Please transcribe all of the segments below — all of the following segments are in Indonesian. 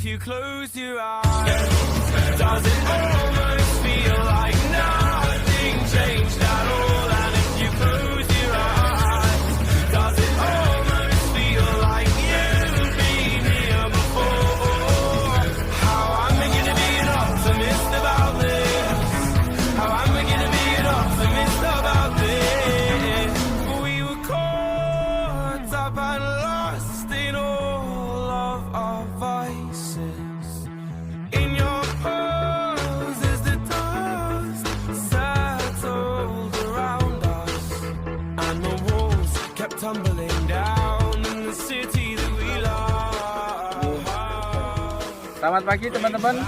you close your eyes, does it almost feel like nothing changed at all? And if you close your eyes, does it almost feel like you've been here before? How am I gonna be an optimist about this? How am I gonna be an optimist about this? We were caught up and lost in all of our vices. In your pose as the dust settled around us, and the walls kept tumbling down in the city that we love. Selamat pagi teman-teman.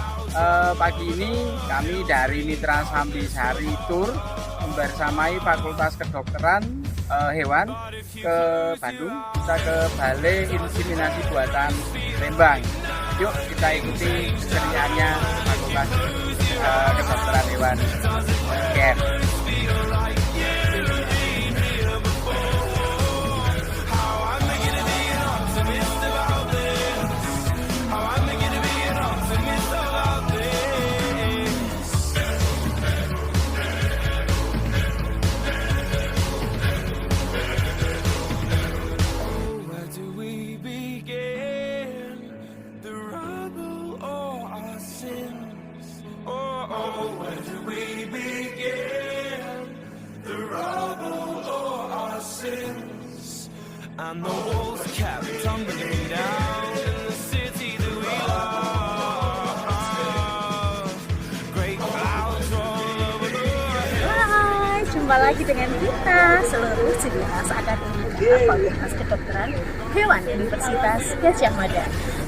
Pagi ini kami dari Mitra Sambisari Tour membersamai Fakultas Kedokteran Hewan ke Bandung, kita ke Balai Inseminasi Buatan Lembang. Yuk kita ikuti keceriaannya Fakultas Kedokteran Hewan KER. And the walls kept tumbling down in the city that we love. Great clouds roll over the Hai, jumpa lagi dengan kita seluruh sivitas akademika Fakultas Kedokteran Hewan Universitas Gadjah Mada.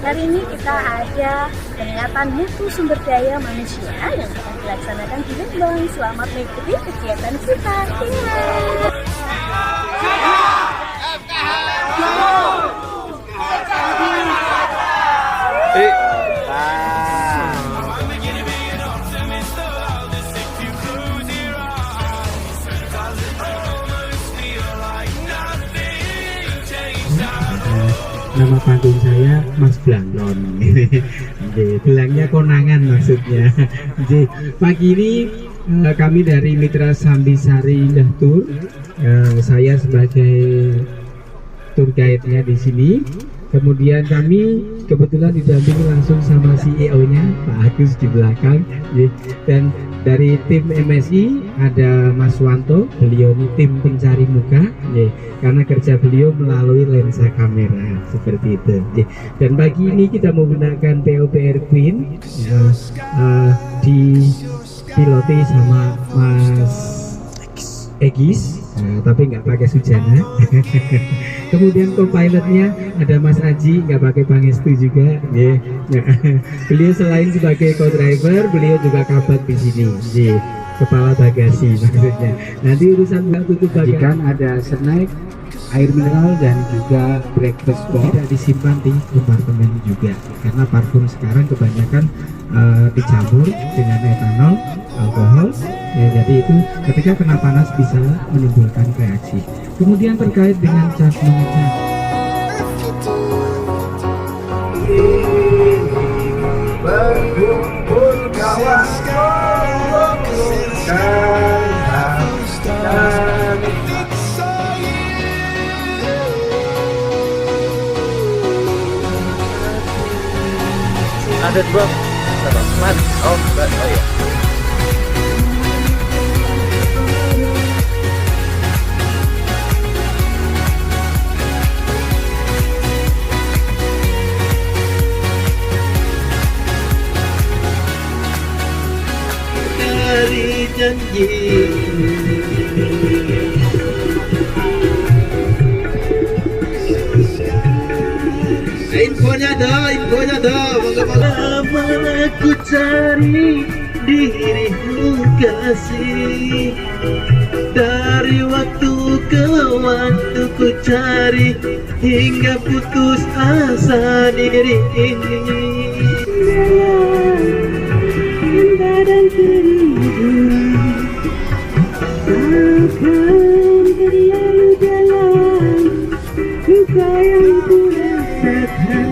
Hari ini kita ada peringatan Mutu Sumber Daya Manusia yang akan dilaksanakan di Lembang. Selamat mengikuti kegiatan kita. Nama panggung saya Mas Blangkon. Belangnya konangan maksudnya. Pagi ini kami dari Mitra Sambisari Indah Tour. Saya sebagai tour guide-nya di sini. Kemudian kami kebetulan didampingi langsung sama CEO-nya Pak Agus di belakang. Dan dari tim MSI ada Mas Wanto, beliau ini tim pencari muka, karena kerja beliau melalui lensa kamera seperti itu. Dan pagi ini kita menggunakan POPR Queen, dipiloti sama Mas Egis, tapi nggak pakai Sujana. Kemudian co-pilotnya ada Mas Aji, nggak pakai Pangestu juga. Beliau selain sebagai co-driver, beliau juga kabat di sini, kepala bagasi maksudnya. Nanti urusan nggak tutup bagasi ada snack, air mineral dan juga breakfast box tidak disimpan di kompartemen juga, karena parfum sekarang kebanyakan dicampur dengan etanol, alkohol, jadi itu ketika kena panas bisa menimbulkan reaksi. Kemudian terkait dengan cas mengecas, berkumpul kawan ada dua mas, oh ya. Dari janji infonya dah lama ku cari dirimu kasih, dari waktu ke waktu ku cari hingga putus asa diri ini. Dan kerinduan akan berlalu dalam luka yang ku rasakan.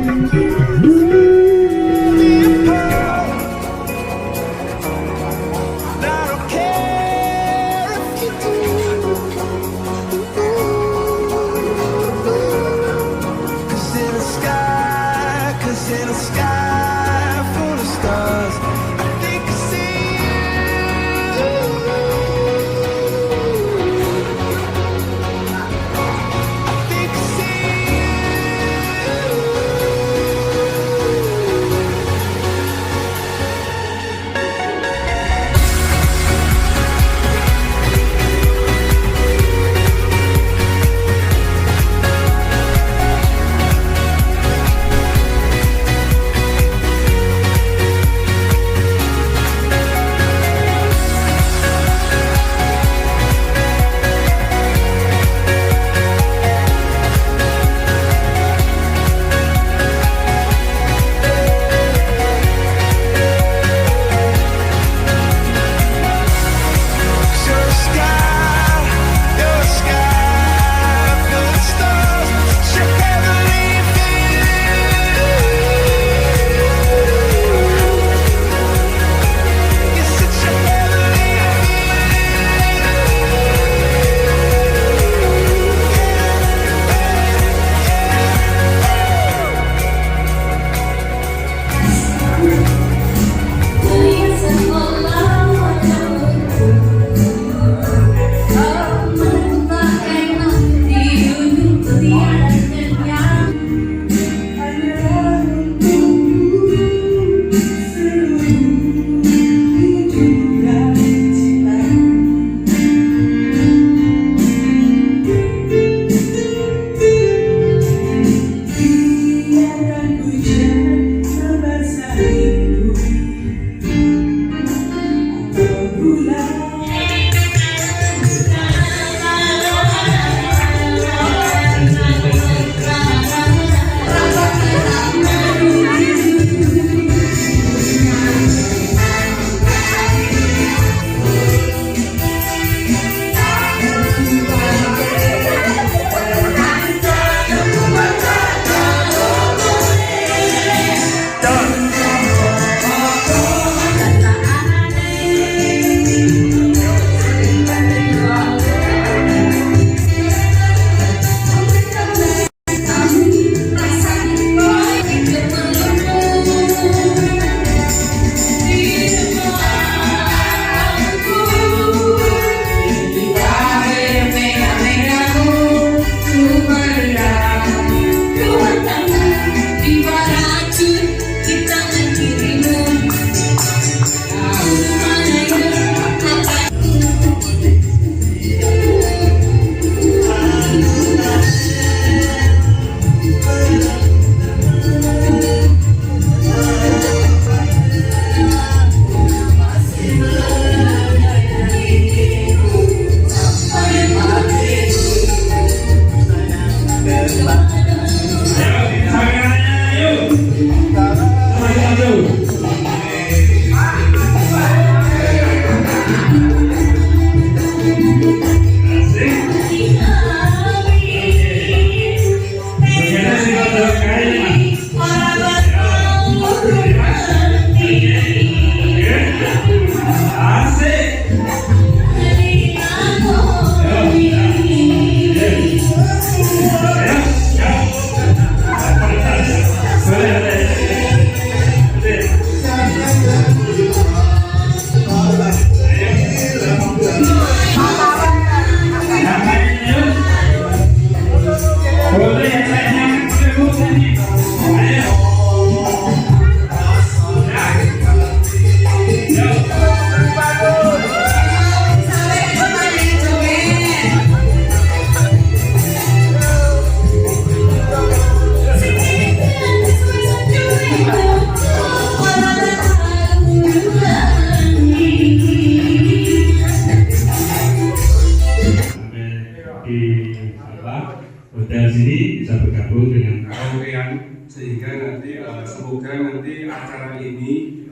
hotel sini bisa bergabung dengan karaokean, sehingga nanti semoga nanti acara ini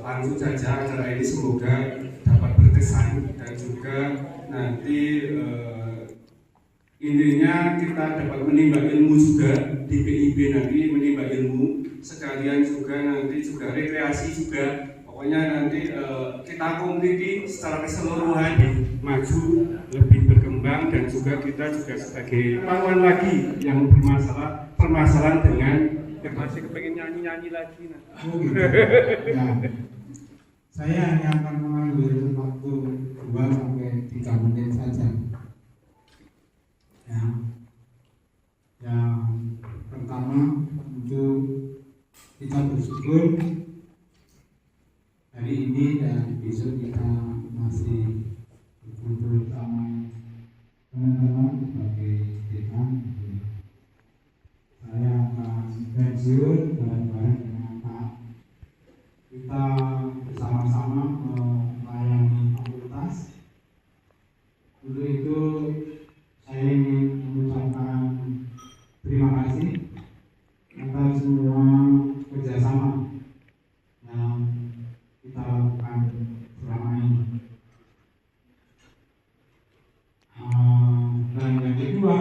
langsung saja acara ini semoga dapat berkesan dan juga nanti intinya kita dapat menimba ilmu juga di PIB nanti, menimba ilmu sekalian juga nanti juga rekreasi juga, pokoknya nanti kita kompetisi secara keseluruhan maju lebih berkembang dan juga kita juga sebagai lawan lagi yang bermasalah permasalahan dengan masih kepengen nyanyi lagi nah. Oh gitu. Ya. Saya hanya akan mengambil waktu 2 sampai 3 menit saja. Ya. Yang pertama untuk kita bersyukur hari ini dan besok kita masih berkumpul sama teman-teman sebagai kita. Saya akan pensiun bareng-bareng dengan Pak. Kita bersama-sama melayani fakultas. Untuk itu saya ingin mengucapkan terima kasih atas semua kerjasama yang kita lakukan selama ini. Dan yang kedua,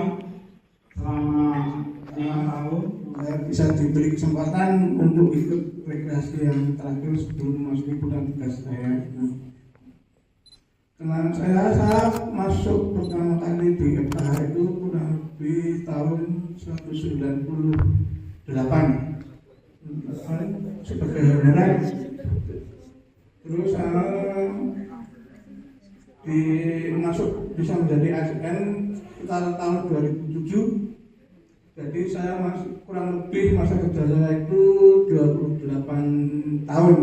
selama 5 tahun saya bisa diberi kesempatan untuk ikut rekreasi yang terakhir sebelum memasuki bulan tugas saya. Karena saya masuk pertama kali di FKH itu kurang lebih tahun 1998 sebagai honorer. Terus bisa menjadi ASN sekitar tahun 2007. Jadi saya masih kurang lebih masa kerja saya itu 28 tahun.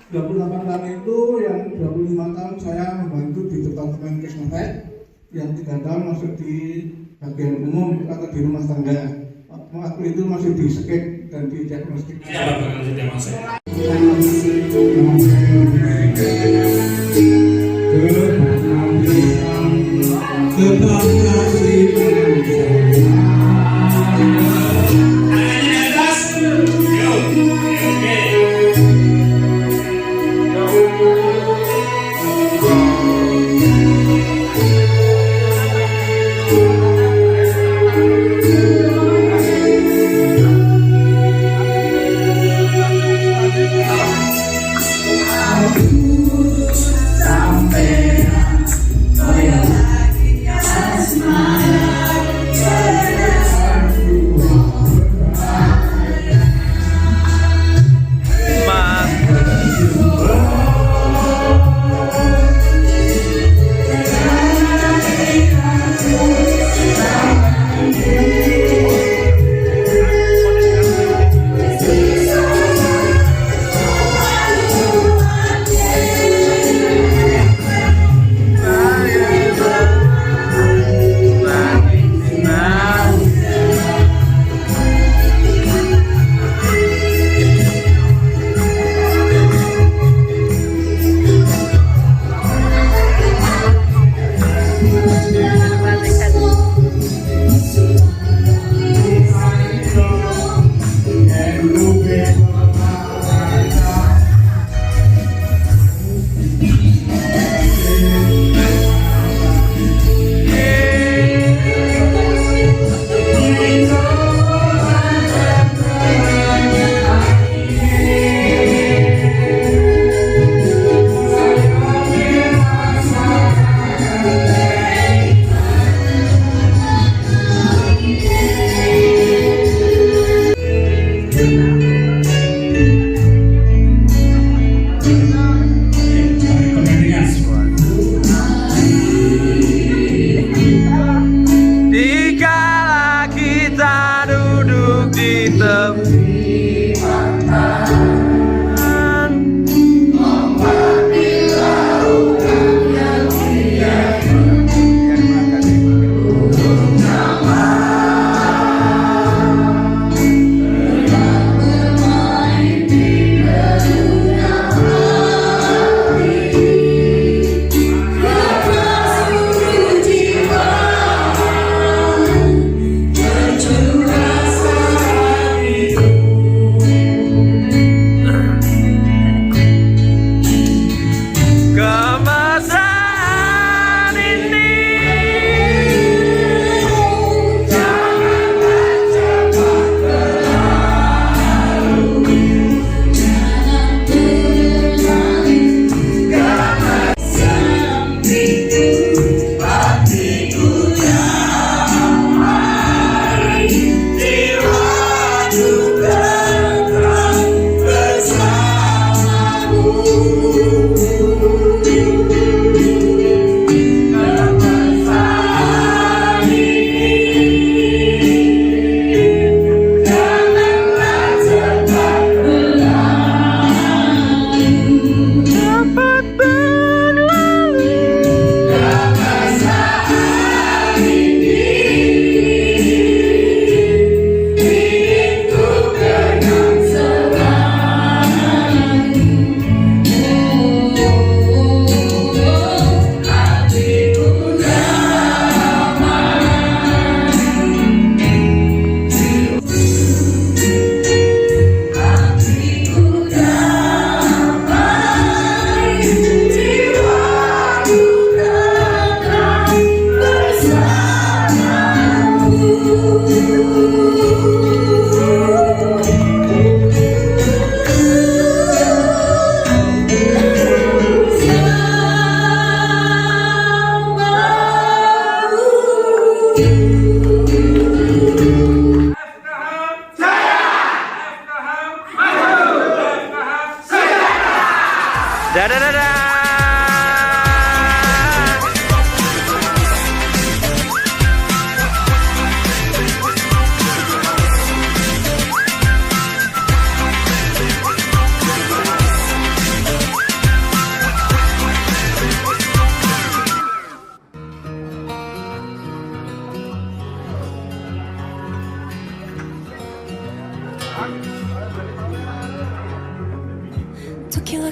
28 tahun itu yang 25 tahun saya membantu di Departemen Kesehatan, yang 3 tahun masuk di bagian umum atau di rumah tangga. Waktu itu masih di skep dan di diagnostik.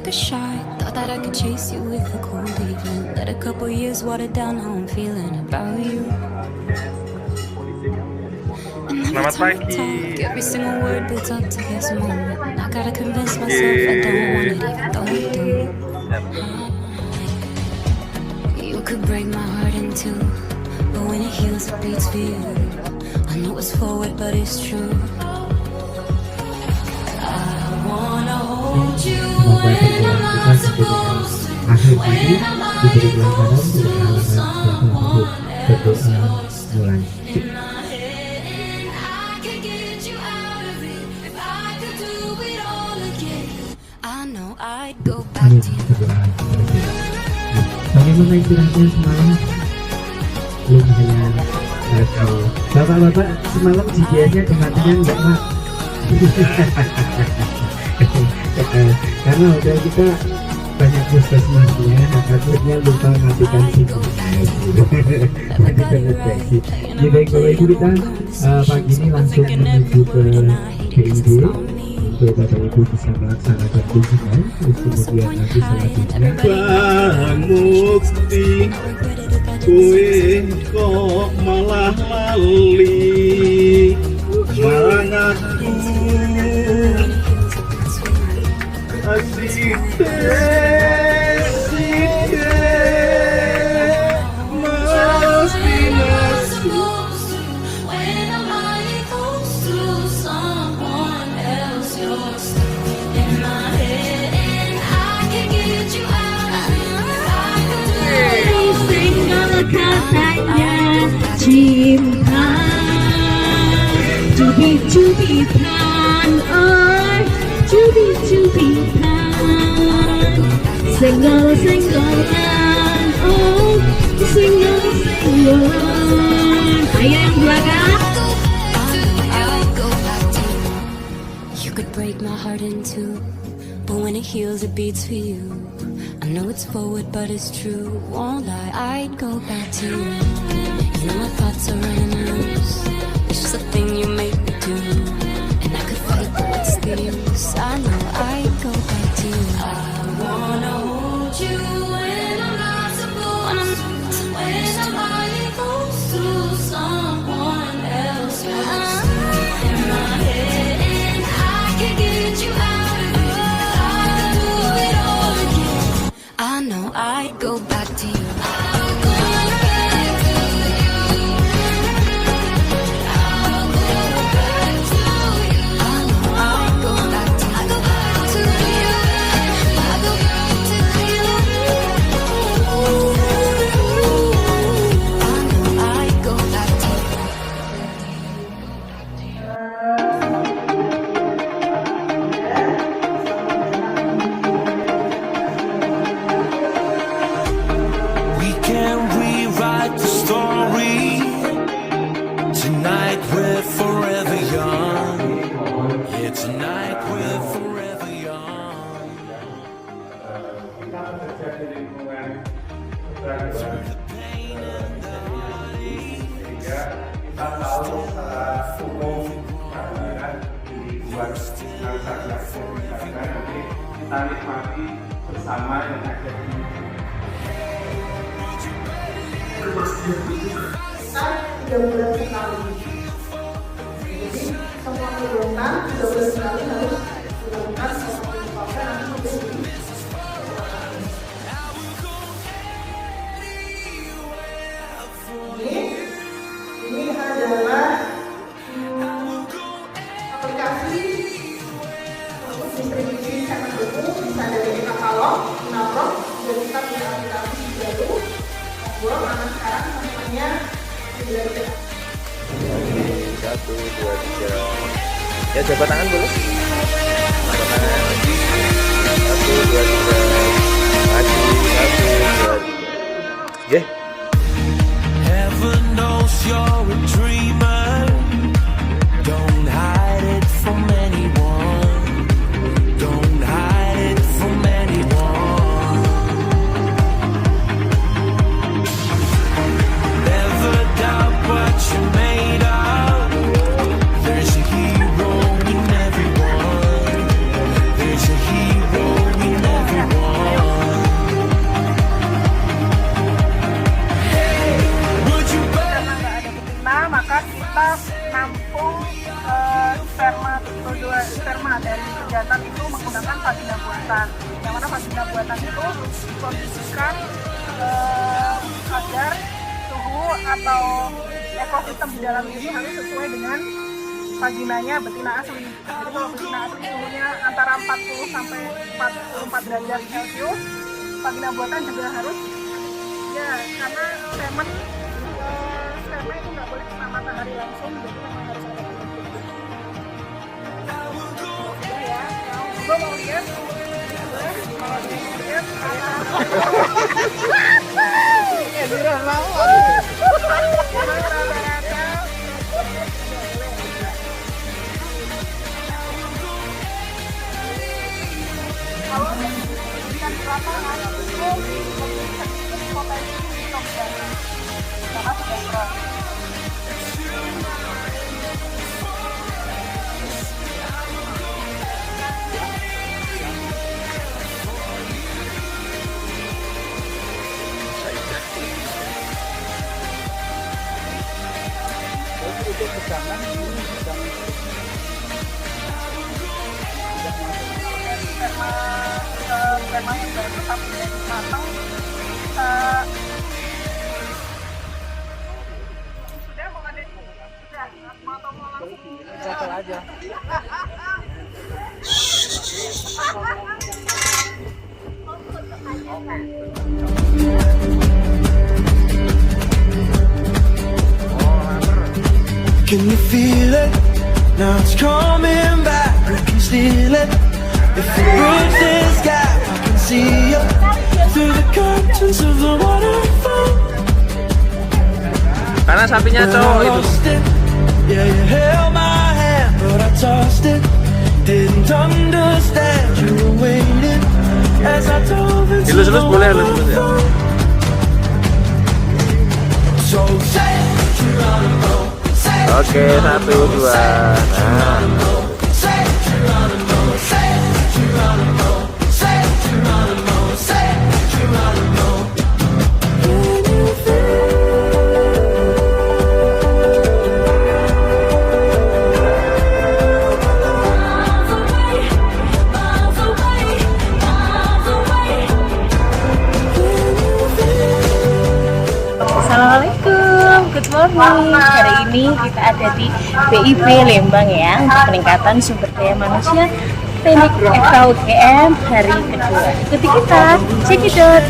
a shot. Thought that I could chase you with a cold evening. Let a couple years water down how I'm feeling about you. And every time we talk, every single word builds up to this moment. And I gotta convince myself I don't want it, even though I do. You could break my heart in two, but when it heals, it beats for you. I know it's forward, but it's true. I wanna hold you when I'm not supposed to. Akhir diri diberi kelancaran tidak halangan siapa untuk berdoa mulai. In my head, and I could get you out of it. If I could do it all again, I know I'd go back Amin to you. berdoa. Bagaimana istirahatnya semalam? Belum hanya tahu. Bapak-bapak semalam GPS-nya dimatikan enggak Pak? Karena hotel kita banyak puskesmasnya, takutnya lupa matikan GPS. Jadi terdeteksi. Jadi baik Bapak Ibu, kita pagi ini langsung menuju ke BID untuk Bapak Ibu bisa melaksanakan kunjungan, terus kemudian nanti selanjutnya Bang Mukti, kowe kok malah lali marang aku. Asik mesti masuk. When I'm lying close to someone else, you're still in my head, and I can get you out of it. I could do Segala katanya cinta, cubit-cubitan, oh cubit-cubitan, senggol-senggolan, oh senggol-senggolan. Ayo yang belakang. I'd go back to you. You could break my heart in two, but when it heals, it beats for you. I know it's forward, but it's true. Won't lie, I'd go back to you. You know my thoughts are running loose. It's just a thing you make me do, and I could fight, but what's the use? I know I'd go back to you. I wanna hold you when I'm not supposed to. When I'm lying close to someone else, you're still in my head, and I can get you out of it. I could do it all again. I know I'd go back to you. I'll go back to you. I'll go back to you. I know I'd go back to you. I go back to you. I go back to you. I know I'd go back to you. We can rewrite the story. Tonight we're forever young. Yeah, tonight we're forever young. Kita bekerja di lingkungan keberagaman sehingga kita tahu secara umum kehadiran di luar transaksi karena nanti kita nikmati bersama yang ada di Kita 3 bulan sekali. Jadi semua kegiatan 3 bulan sekali harus dilakukan sampai nanti menjadi ini adalah aplikasi untuk distribusi cetak buku, bisa dari e-katalog, Inaprok, dan kita punya aplikasi baru gue mana sekarang namanya belajar. 1, 2, 3. Ya jabat tangan dulu. Jabat tangan. 1, 2, 3. Maju. 1, 2, 3. Yeah. Heaven knows you're a dreamer. Don't hide it from anyone. Don't hide it from anyone. Never doubt what you're made of. There's a hero in everyone. There's a hero in everyone. kegiatan itu menggunakan vagina buatan. Yang mana vagina buatan itu dikondisikan agar suhu atau ekosistem di dalam itu harus sesuai dengan vaginanya betina asli. Jadi kalau betina asli suhunya antara 40 sampai 44 derajat Celcius, vagina buatan juga harus, ya karena semen itu nggak boleh kena matahari langsung, jadi memang harus ada penyusun. Ya, gue mau lihat, kalau lihat kalau ikan di lapangan itu lebih sedikit potensi untuk darah karena sudah strong. Untuk pegangan ini sedang sperma sudah tetap matang. Sudah mau ada sudah mau langsung cacat aja. Can you feel it? Now it's coming back, we can steal it. If we bridge this gap, I can see you through the curtains of the waterfall. Karena sapinya cowok itu. Yeah, you held my hand, but I tossed it. Didn't understand you were waiting as I dove into the waterfall. So say Geronimo. Oke, 1, 2. Nah. Assalamualaikum, good morning. Hari ini kita ada di BIP Lembang ya, untuk peningkatan sumber daya manusia teknik FKUGM hari kedua. Ikuti kita, check it out,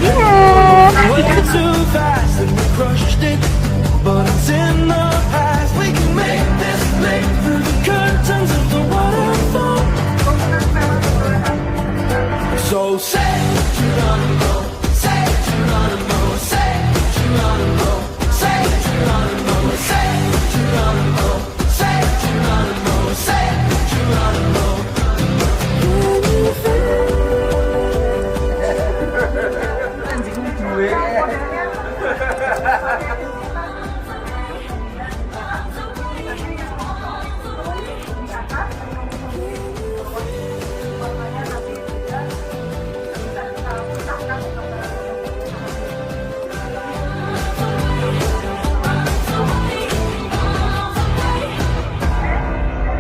So say Geronimo, say Geronimo, say Geronimo, say Geronimo, say Geronimo, say Geronimo, say Geronimo.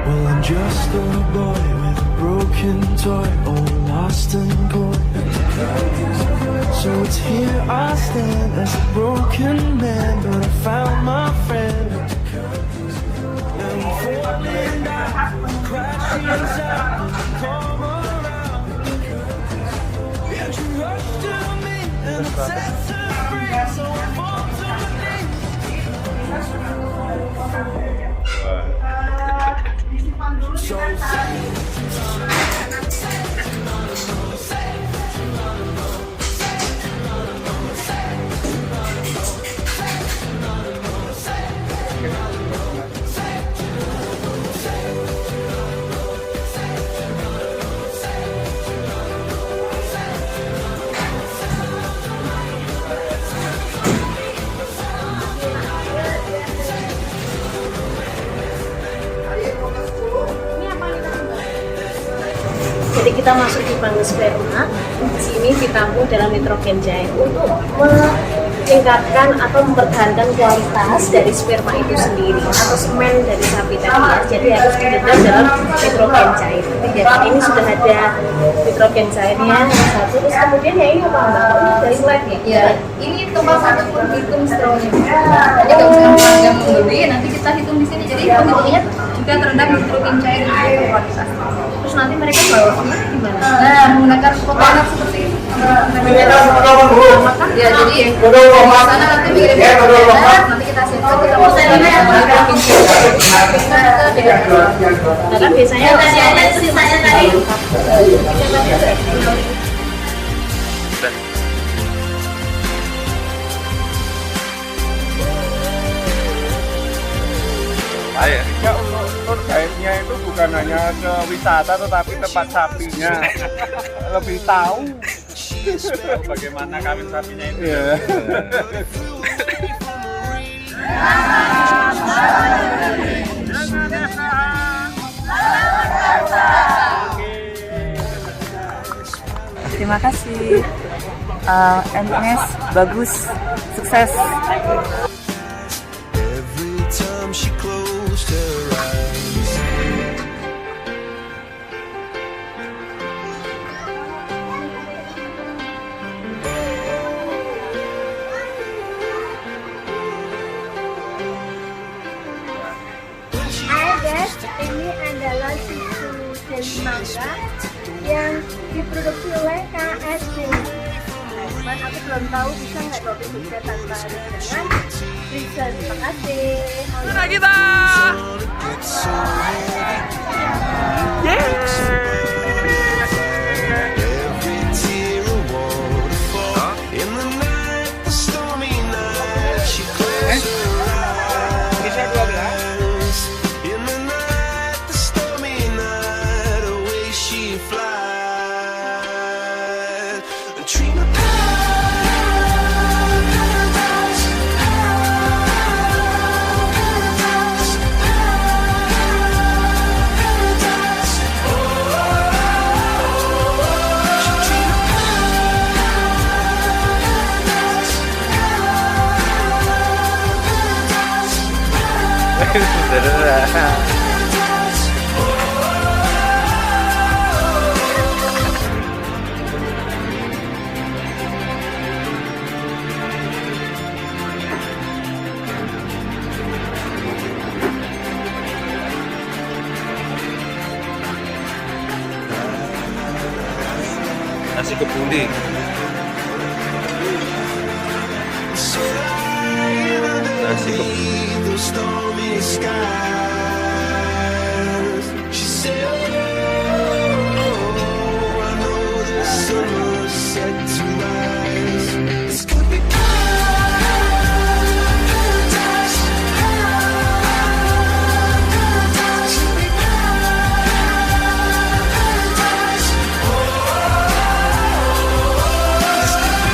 Well, I'm just a boy with a broken toy, all lost and gone. So it's here I stand as a broken man, but I found my friend. And I'm falling down, crashing inside, come around. And you rush to me, and I set to free, so I fall to my knees. So Jadi kita masuk di bank sperma. Di sini ditampung dalam nitrogen cair untuk tingkatkan atau mempertahankan kualitas dari sperma itu sendiri atau semen dari sapi tadi ya. Jadi harus didendam dalam nitrogen cair. Jadi ini sudah ada nitrogen cairnya yang satu, terus kemudian ya ini apa mbak? Ini dari lab ya? Ya, ini tombol satu pun hitung strawnya. Jadi kalau misalnya pelanggan membeli, nanti kita hitung di sini. Jadi penghitungnya juga terendam nitrogen cair itu kualitas. Terus nanti mereka bawa gimana? Nah, menggunakan kontainer seperti ini. Ya, jadi di sana nanti mengirim kontainer, nanti kita siapkan kita proses nitrogen cair. Nah kan biasanya sisanya tadi. Ayo. Ya, untuk guide-nya itu bukan hanya ke wisata tetapi tempat sapinya. Lebih tahu Bagaimana kawin sapinya itu? ya. Terima kasih. NS bagus, sukses. Every time she closed her eyes. Hai guys, ini adalah susu dari mangga yang diproduksi oleh KSD. Cuman aku belum tahu bisa nggak kopi juga tanpa ada dengan Risa. Terima kasih. Kita. Every tear a waterfall. In the night, the stormy night, she closed her eyes. In the night, the stormy night, away she flies. A dream of paradise, paradise, paradise. Oh, she dream of Nasi kebuli. Nasi kebuli. the stormy skies. She said, oh, I know the sun was set to rise. This could be paradise, paradise, could be paradise. Oh, this could be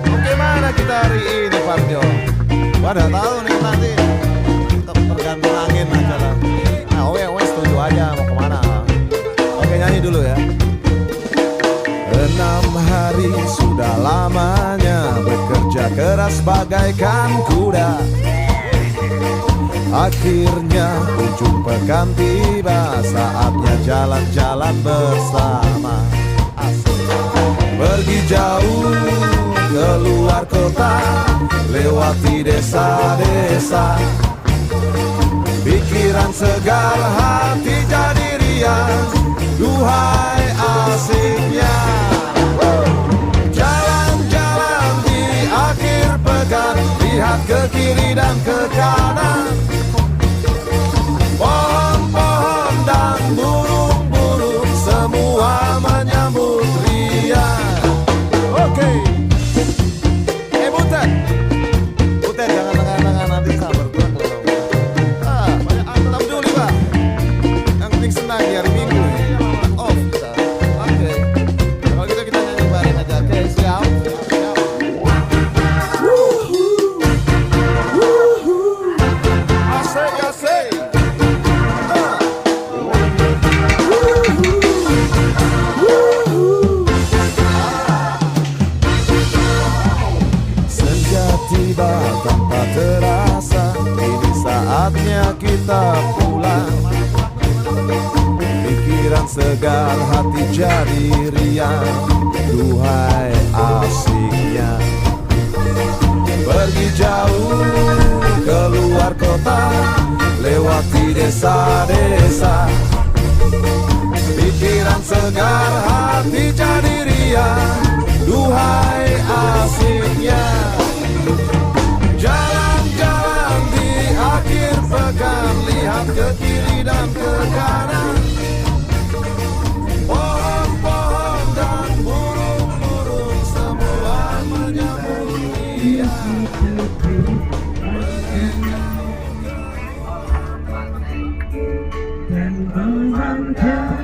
Bagaimana kita hari ini, Parjo? Pada tahu nih nanti tergantung angin aja lah. Nah, wes setuju aja mau kemana. Oke, nyanyi dulu ya. 6 hari sudah lamanya bekerja keras bagaikan kuda. Akhirnya ujung pekan tiba, saatnya jalan-jalan bersama. Asik. Pergi jauh keluar kota. kota, lewati desa-desa. Pikiran segar, hati jadi riang, duhai asiknya. Jalan-jalan di akhir pekan, lihat ke kiri dan ke kanan. Pohon-pohon dan burung-burung semua menyambut riang. Oke. Butet. Butet jangan tengah-tengah nanti sabar dulu. Banyak antem dulu, Pak. Yang penting senang di hari Minggu. Off kita. Oke. Kalau gitu kita nyanyi bareng aja. Oke, siap. Asik-asik. Senja tiba tanpa terasa, ini saatnya kita pulang. Pikiran segar, hati jadi riang, duhai asiknya. Pergi jauh keluar kota, lewati desa-desa. Pikiran segar, hati jadi riang, duhai asiknya. Jalan-jalan di akhir pekan, lihat ke kiri dan ke kanan. Pohon-pohon dan burung-burung semua menyambut riang. Dan memandang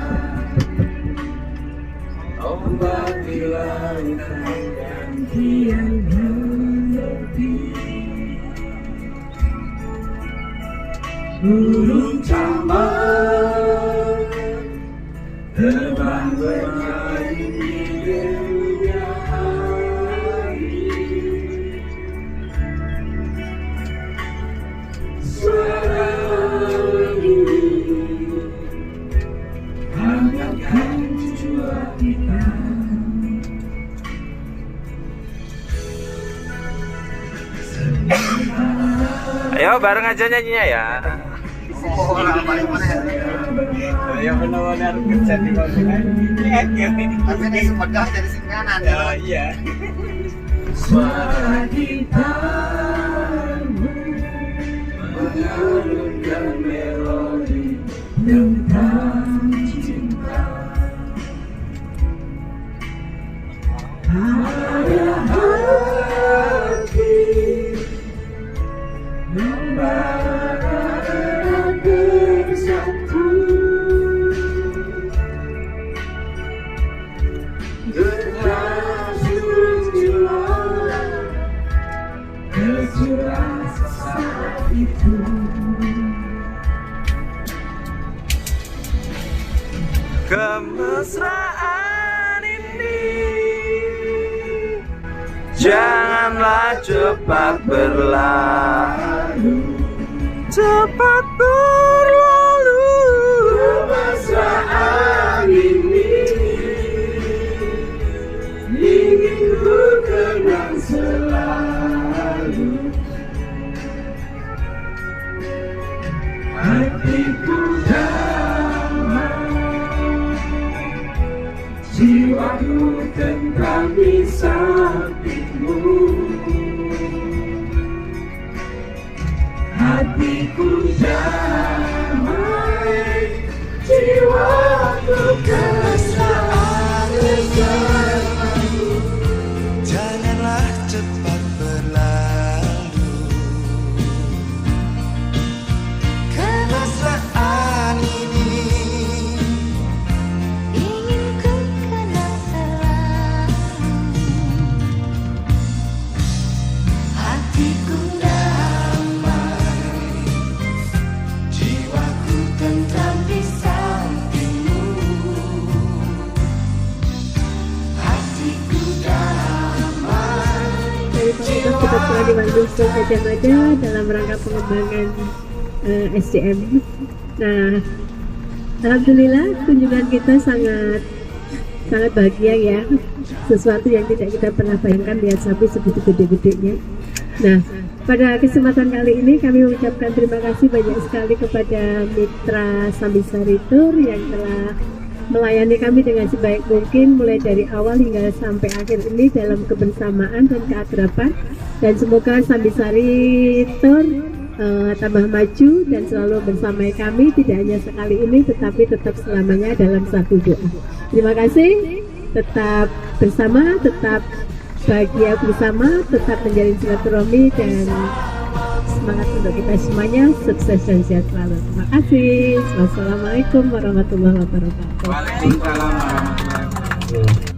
ombak di lautan dan kian menepi. Burung camar terbang bernyanyi di dunia hari. Suara ini hangatkan jiwa kita. Ayo bareng aja nyanyinya ya. Yang benar-benar kerja di konsumen. Tapi di Sumedang jadi singkanan. Iya. Suara kita mengalunkan melodi tentang cinta. Ada hati membara bersatu, berasur jiwa kesurat saat itu. Kemesraan ini janganlah cepat berlalu, cepat berlalu. Kemesraan ini ingin ku kenang selalu. Hatiku damai, jiwaku tentram di sampingmu. Hatiku damai, jiwaku kemesraan bersamamu. Janganlah cepat berlalu. Kemesraan ini ingin ku kenang selalu. Hatiku damai, jiwaku tentram di sampingmu. Hatiku damai, Kita telah di Bandung Gajah Mada dalam rangka pengembangan SDM. Nah, alhamdulillah kunjungan kita sangat sangat bahagia ya, sesuatu yang tidak kita pernah bayangkan, lihat sapi segitu gede-gedenya. Nah, pada kesempatan kali ini kami mengucapkan terima kasih banyak sekali kepada mitra Sambisari Tour yang telah melayani kami dengan sebaik mungkin mulai dari awal hingga sampai akhir ini dalam kebersamaan dan keakraban, dan semoga Sambisari Tour tambah maju dan selalu bersama kami, tidak hanya sekali ini tetapi tetap selamanya dalam satu doa. Terima kasih, tetap bersama, tetap bahagia bersama, tetap menjalin silaturahmi, dan semangat untuk kita semuanya, sukses dan sehat selalu. Terima kasih. Wassalamualaikum warahmatullahi wabarakatuh. Waalaikumsalam warahmatullahi wabarakatuh.